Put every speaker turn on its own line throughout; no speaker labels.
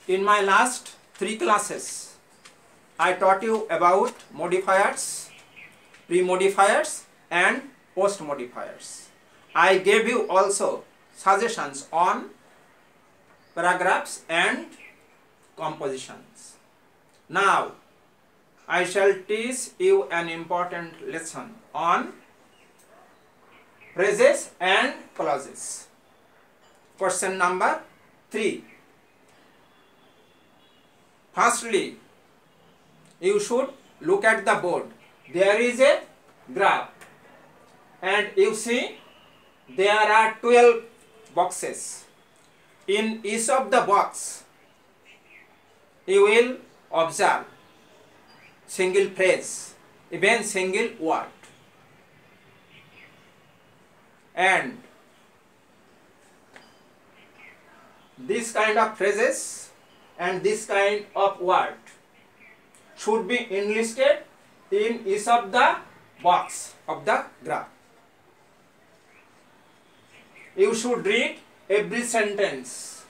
In my last 3 classes, I taught you about modifiers, pre-modifiers and post-modifiers. I gave you also suggestions on paragraphs and compositions. Now, I shall teach you an important lesson on phrases and clauses. Question number 3. Firstly, you should look at the board. There is a graph and you see there are 12 boxes. In each of the box, you will observe single phrase, even single word. And this kind of phrases and this kind of word should be enlisted in each of the box of the graph. You should read every sentence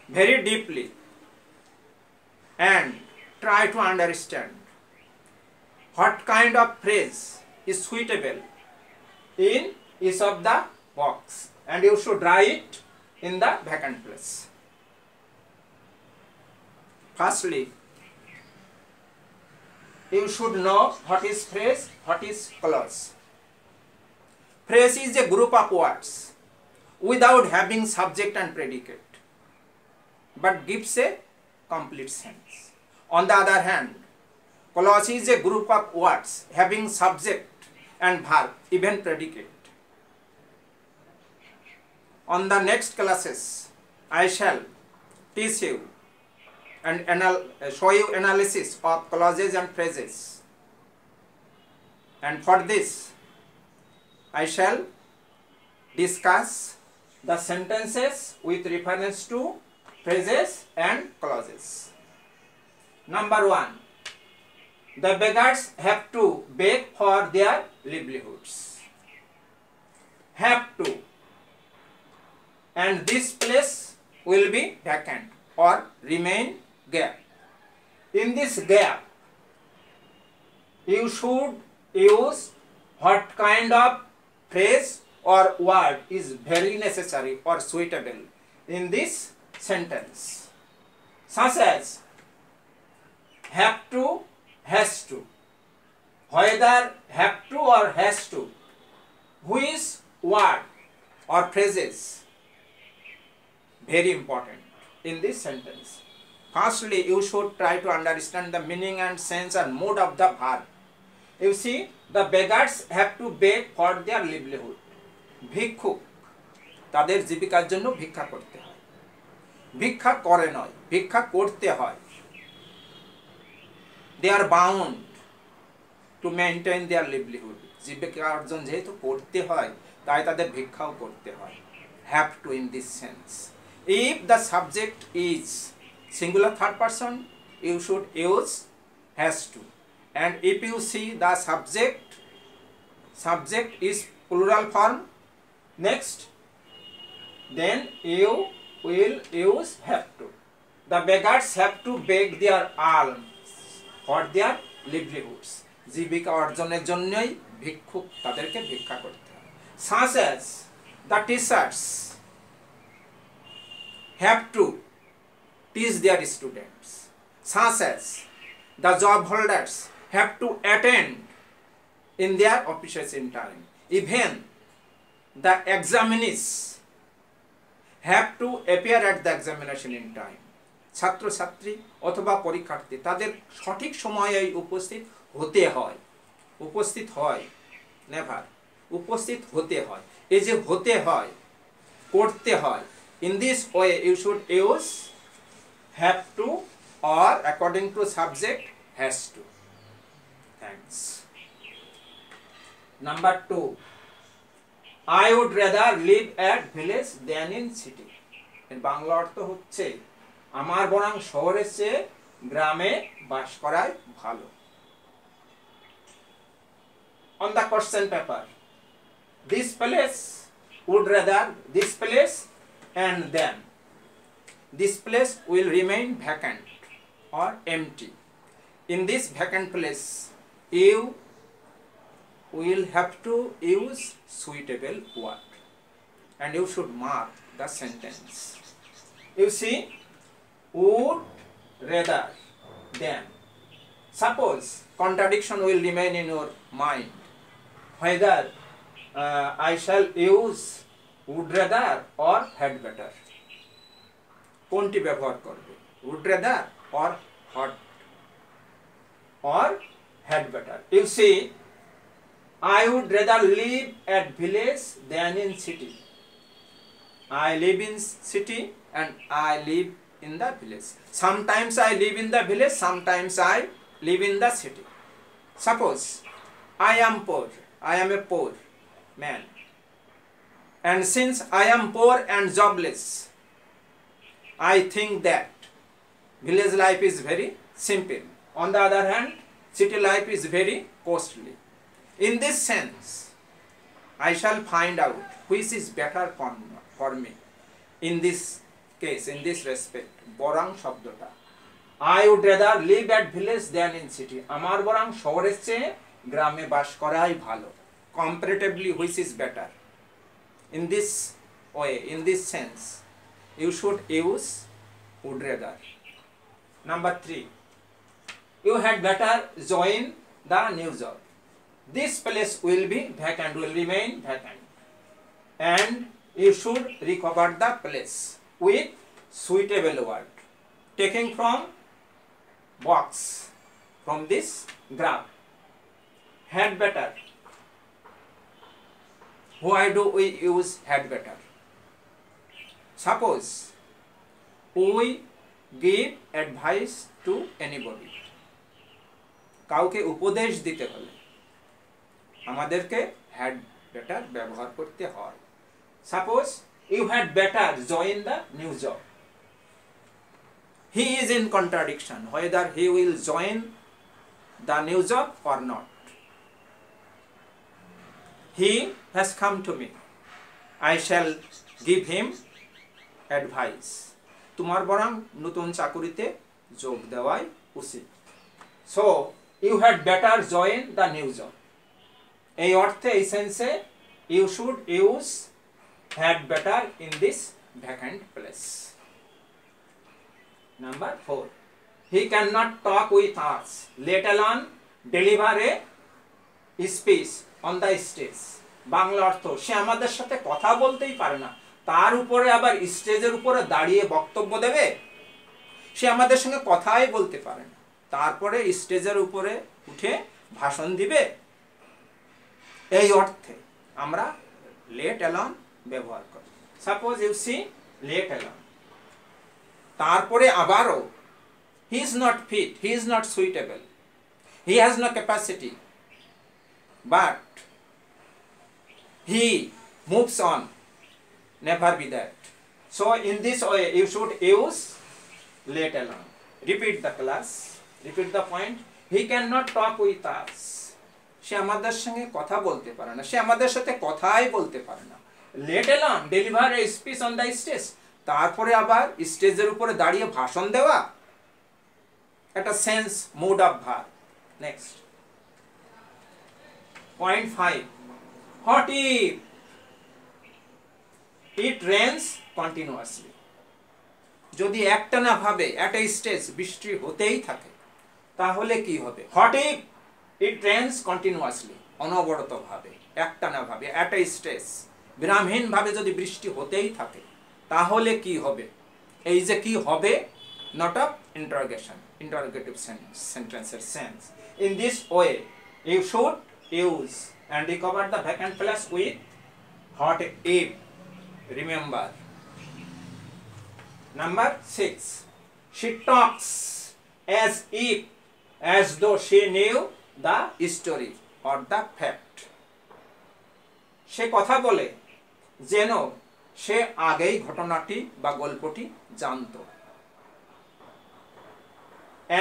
very deeply and try to understand what kind of phrase is suitable in each of the box, and you should write in the vacant place. Firstly, you should know what is phrase, what is clause. Phrase is a group of words without having subject and predicate, but gives a complete sense. On the other hand, clause is a group of words having subject and verb, even predicate. On the next classes, I shall teach you and show you analysis of clauses and phrases. And for this, I shall discuss the sentences with reference to phrases and clauses. Number 1. The beggars have to beg for their livelihoods. Have to. And this place will be vacant or remain gap. In this gap, you should use what kind of phrase or word is very necessary or suitable in this sentence, such as have to, has to. Whether have to or has to, which word or phrases very important in this sentence. Firstly, you should try to understand the meaning and sense and mode of the verb. You see, the beggars have to beg for their livelihood. ভিক্ষুক তাদের জীবিকার জন্য ভিক্ষা করতে হয়, ভিক্ষা করে নয়, ভিক্ষা করতে হয়। They are bound to maintain their livelihood. জীবিকা অর্জন যেহেতু করতে হয়, তাই তাদের ভিক্ষাও করতে হয়। Have to in this sense. If the subject is singular third person, you should use has to. And if you see the subject is plural form, next, then you will use have to. The beggars have to beg their alms for their livelihoods. জীবিকা অর্জনের জন্যই ভিক্ষুক তাদেরকে ভিক্ষা করতে হয়। Such as the teachers have to teach their students. Such as the job holders have to attend in their offices in time. Even the examinees have to appear at the examination in time. ছাত্র ছাত্রী অথবা পরীক্ষার্থী তাদের সঠিক সময়ে উপস্থিত হতে হয়। উপস্থিত হয়, নেভার, উপস্থিত হতে হয়। এই যে হতে হয়, করতে হয়, in this way you should use have to or according to subject has to. Thanks. Number 2. I would rather live at village than in city. এর বাংলা অর্থ হচ্ছে আমার বরং শহরের চেয়ে গ্রামে বাস করাই ভালো। On the question paper, this place would rather, this place and then. this place will remain vacant or empty. In this vacant place, you will have to use suitable word, and you should mark the sentence. You see, would rather than. Suppose contradiction will remain in your mind, whether I shall use would rather or had better. কোনটি ব্যবহার করবে, would rather or had better? You see, I would rather live at village than in city. I live in city and I live in the village. Sometimes I live in the village, sometimes I live in the city. Suppose I am poor, I am a poor man, and since I am poor and jobless, I think that village life is very simple. On the other hand, city life is very costly. In this sense, I shall find out which is better for me. In this case, in this respect, borang শব্দটা, I would rather live at village than in city. আমার বরং শহরের চেয়ে গ্রামে বাস করাই ভালো. Comparatively, which is better? In this way, in this sense, you should use would rather. Number 3, you had better join the new job. This place will be vacant, will remain vacant, and you should recover the place with suitable word, taking from box, from this graph. Had better. Why do we use had better? Suppose we give advice to anybody. কাউকে উপদেশ দিতে হলে আমাদেরকে had better ব্যবহার করতে হয়. Suppose you had better join the new job. He is in contradiction whether he will join the new job or not. He has come to me. I shall give him advice. তোমার বরং নতুন চাকুরিতে যোগ দেওয়াই উচিত. So you had better join the new job. এই অর্থে, এই সেন্সে, you should use had better in this vacant place. Number 4, he cannot talk with us, let alone deliver a speech on the stage. Bangla অর্থ, সে আমাদের সাথে কথা বলতেই পারে না, তার উপরে আবার স্টেজের উপরে দাঁড়িয়ে বক্তব্য দেবে। সে আমাদের সঙ্গে কথাই বলতে পারে না, তারপরে স্টেজের উপরে উঠে ভাষণ দিবে। এই অর্থে আমরা let alone ব্যবহার করি। Suppose you see let alone, তারপরে আবারও he is not fit, he is not suitable, he has no capacity, but he moves on, never be that. So in this way you should use let alone. Repeat the class, repeat the point. He cannot talk with us. সে আমাদের সঙ্গে কথা বলতে পারে না, সে আমাদের সাথে কথাই বলতে পারে না। let alone deliver a speech on the stage, তারপরে আবার স্টেজের উপরে দাঁড়িয়ে ভাষণ দেওয়া, একটা sense, mood of verb. Next, point 5, what if it rains continuously? যদি একটানা ভাবে at a stage বৃষ্টি হতেই থাকে, তাহলে কি হবে? what if it rains continuously, অনবরত ভাবে, একটানা ভাবে, at a stage বিরামহীন ভাবে যদি বৃষ্টি হতেই থাকে, তাহলে কি হবে? এই যে কি হবে, not of interrogation, interrogative sentences sense. In this way you should use and recover the vacant place with what if. Remember. Number 6, she talks as if, as though she knew the story or the fact. সে কথা বলে যেন সে আগেই ঘটনাটি বা গল্পটি জানতো।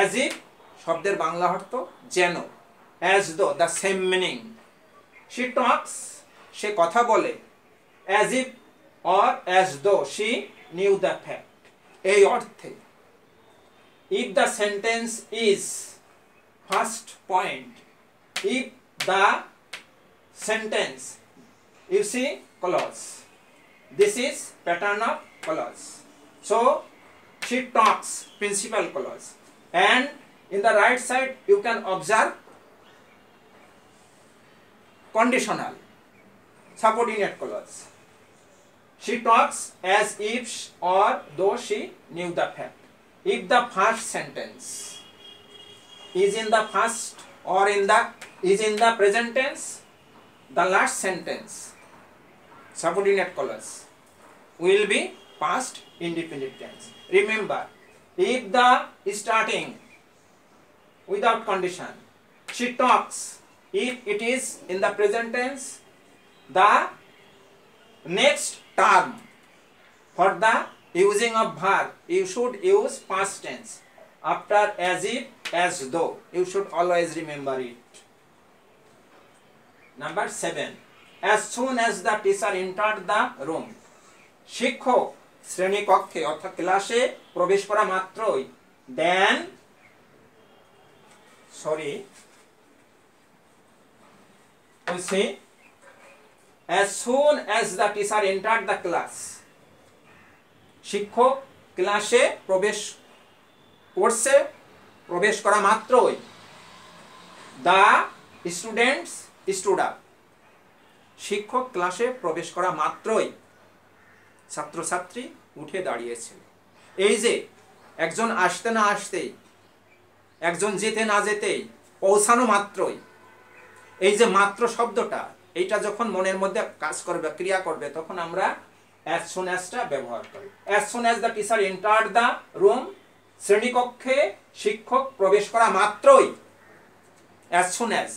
as if শব্দের বাংলা অর্থ যেন, as though the same meaning. she talks, সে কথা বলে, as if or as though she knew the fact, এই অর্থে if the sentence is first point, if the sentence, you see clause, this is pattern of clause. So she talks, principal clause, and in the right side you can observe conditional subordinate clause. She talks as if or though she knew the fact. If the first sentence is in the first or is in the present tense, the last sentence subordinate clause will be past indefinite tense. Remember, if the starting without condition, she talks, if it is in the present tense, the next term for the using of verb, you should use past tense. After as if, as though, you should always remember it. Number 7. As soon as the teacher entered the room, শিক্ষক শ্রেণীকক্ষে অর্থাৎ ক্লাসে প্রবেশ করা মাত্রই as soon as the teacher entered the class, শিক্ষক ক্লাসে প্রবেশ করছে, প্রবেশ করা মাত্রই the students stood up, শিক্ষক ক্লাসে প্রবেশ করা মাত্রই ছাত্রছাত্রী উঠে দাঁড়িয়েছিল। এই যে একজন আসতে না আসতেই, একজন যেতে না যেতেই, পৌঁছানো মাত্রই, এই যে মাত্র শব্দটা, এইটা যখন মনের মধ্যে কাজ করবে, ক্রিয়া করবে, তখন আমরা as soon as টা ব্যবহার করি। as soon as the teacher entered the room, শ্রেণীকক্ষে শিক্ষক প্রবেশ করা মাত্রই, as soon as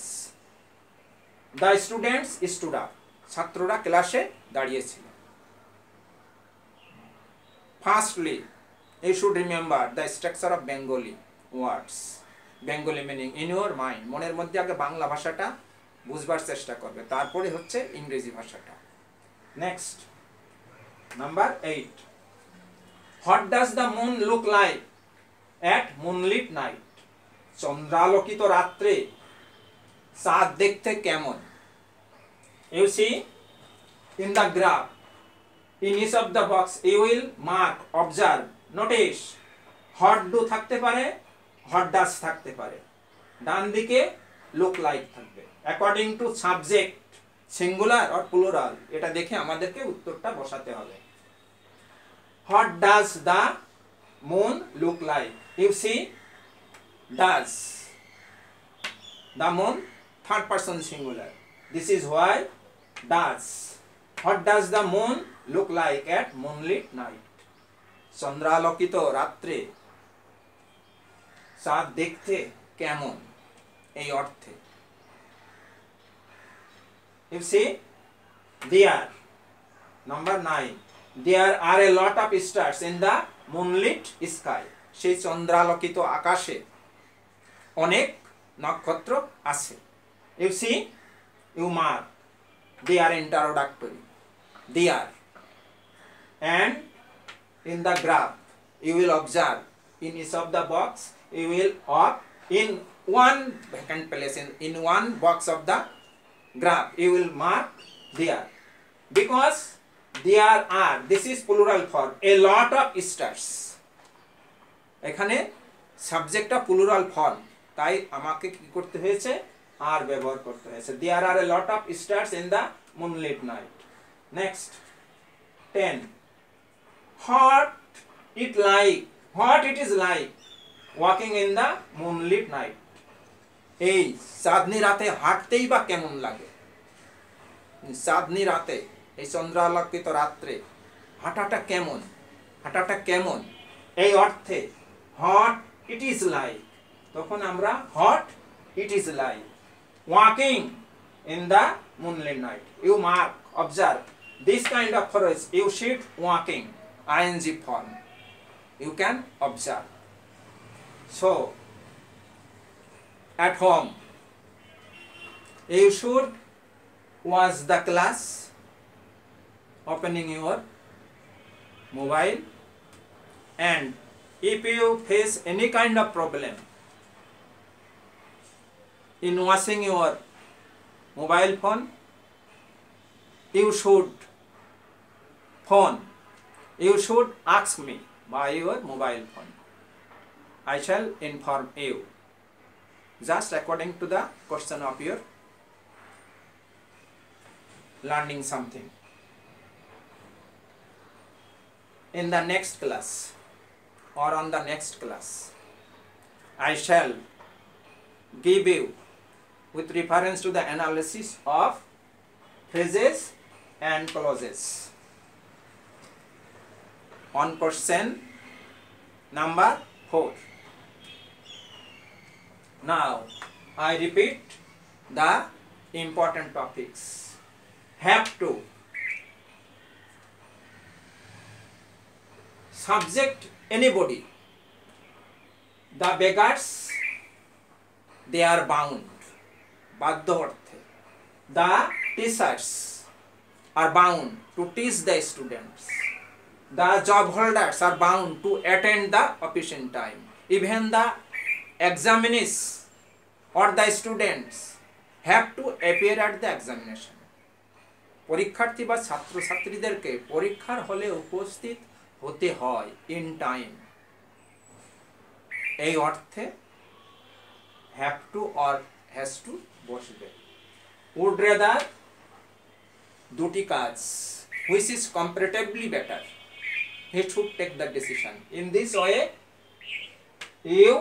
the students stood up, ছাত্ররা ক্লাসে দাঁড়িয়েছিল। Firstly, you should remember the structure of Bengali words. Bengali meaning in your mind, মনের মধ্যে আগে বাংলা ভাষাটা বুঝবার চেষ্টা করবে, তারপরে হচ্ছে ইংরেজি ভাষাটা। Next, number 8. What does the moon look like at moonlit night? চন্দ্রালোকিত রাত্রে চাঁদ দেখতে কেমন? You see in the graph, in each of the box you will mark, observe, notice. What do থাকতে পারে, what does থাকতে পারে। ডান দিকে look like থাকবে। According to subject, singular or plural, এটা দেখে আমাদেরকে উত্তরটা বসাতে হবে। What does the moon look like? You see, does. The moon, third person singular. This is why does. What does the moon look like at moonlit night? চন্দ্রালোকিত রাত্রে চাঁদ দেখতে কেমন, এই অর্থে। You see, there. Number 9. There are a lot of stars in the moonlit sky. সেই চন্দ্রালোকিত আকাশে অনেক নক্ষত্র আছে। You see, you mark. They are introductory. They are. And in the graph, you will observe in each of the box, you will in one vacant place, in one box of the graph, you will mark there. Because there are, this is plural form, a lot of stars. এখানে সাবজেক্টটা plural form, তাই আমাকে কি করতে হয়েছে, আর ব্যবহার করতে হয়েছে। There are a lot of stars in the moonlit night. Next, 10. What it is like walking in the moonlit night. এই চাঁদনি রাতে হাঁটতেই বা কেমন লাগে। চাঁদনি রাতে, এই চন্দ্রালোকিত রাত্রে হাঁটাটা কেমন, এই অর্থে what it is like, তখন আমরা what it is like walking in the moonlit night. You mark, observe this kind of phrase, you should walking, ing form, you can observe. So at home you should watch the class, opening your mobile And if you face any kind of problem in washing your mobile phone, you should ask me by your mobile phone. I shall inform you just according to the question of your learning something. In the next class or on the next class, I shall give you with reference to the analysis of phrases and clauses on question number 4. Now I repeat the important topics. Have to. Subject anybody. The beggars, they are bound. বাধ্য অর্থে। The teachers are bound to teach the students. The job holders are bound to attend the office in time. Even the examinees or the students have to appear at the examination. পরীক্ষার্থী বা ছাত্রছাত্রীদেরকে পরীক্ষার হলে উপস্থিত হতে হয় in time. এই অর্থে have to or has to বসবে। উড রেদার দুটি কাজ, which is comparatively better, he should take the decision. In this way you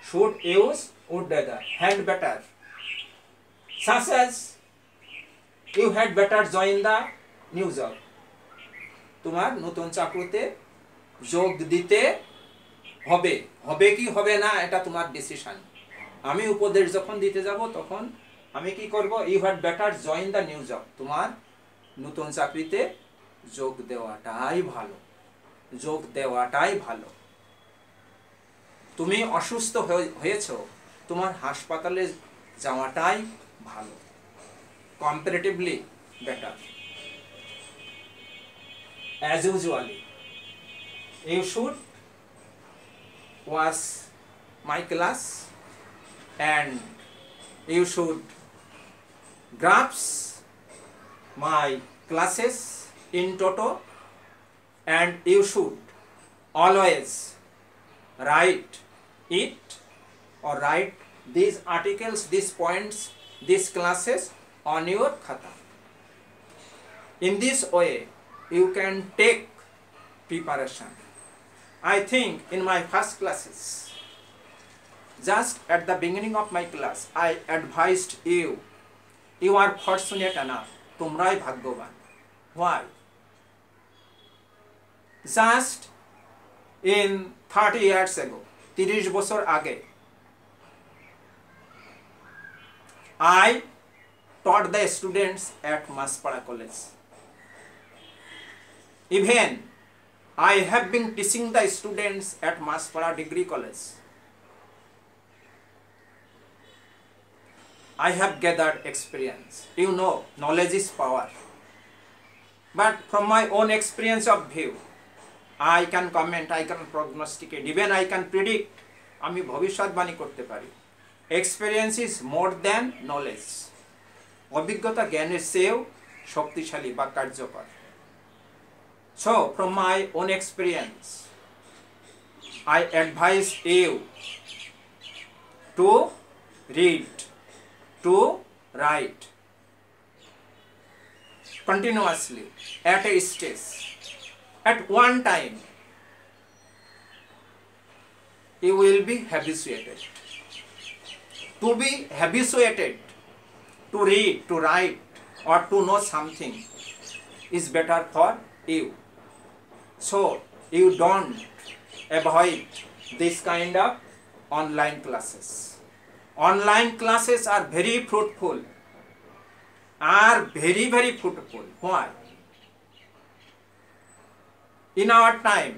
should use would rather, had better, such as you had better join the new job. তোমার নতুন চাকরিতে যোগ দিতে হবে, হবে কি হবে না এটা তোমার ডিসিশন। আমি উপদেশ যখন দিতে যাব তখন আমি কি করব, you had better join the new job, তোমার নতুন চাকরিতে যোগ দেওয়াটাই ভালো, যোগ দেওয়াটাই ভালো। তুমি অসুস্থ হয়েছো, তোমার হাসপাতালে যাওয়াটাই ভালো, comparatively better. As usually, you should watch my class and you should grasp my classes in toto, and you should always write it or write these articles, these points, these classes on your khata. In this way you can take preparation. I think in my first classes, just at the beginning of my class, I advised you, you are fortunate enough, tumrai bhagyavan. Why? Just in 30 years ago, 30 বছর আগে, I taught the students at Maspada College. Even I have been teaching the students at Maspada Degree College. I have gathered experience. You know, knowledge is power. But from my own experience of view, I can comment, I can prognosticate, even I can predict. আমি ভবিষ্যৎবাণী করতে পারি। Experience is more than knowledge. অভিজ্ঞতা জ্ঞানের চেয়েও শক্তিশালী বা কার্যকর। So from my own experience, I advise you to read, to write continuously at a stage, at one time. You will be habituated. To be habituated to read, to write, or to know something is better for you. So you don't avoid this kind of online classes. Online classes are very fruitful, are very, very fruitful. Why? In our time,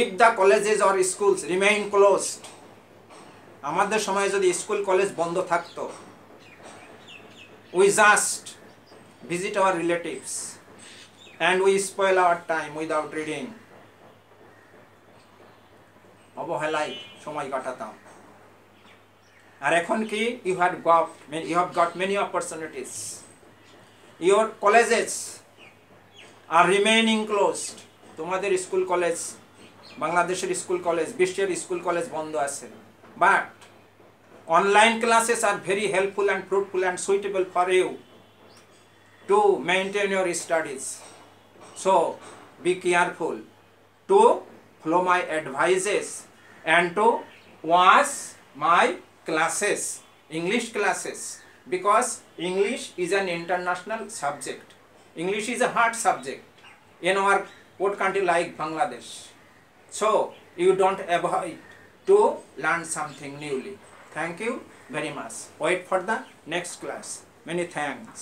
if the colleges or schools remain closed, আমাদের সময় যদি school college বন্ধ থাকতো, we just visit our relatives and we spoil our time without reading, অবহেলায় সময় কাটাতাম। আর এখন কি you have got many opportunities. Your colleges are remaining closed. তোমাদের স্কুল কলেজ, বাংলাদেশের স্কুল কলেজ, বিশ্বের স্কুল কলেজ বন্ধ আছে, but online classes are very helpful and fruitful and suitable for you to maintain your studies. So be careful to follow my advices and to watch my classes, English classes, because English is an international subject. English is a hard subject in our poor country like Bangladesh. So you don't avoid to learn something newly. Thank you very much. Wait for the next class. Many thanks.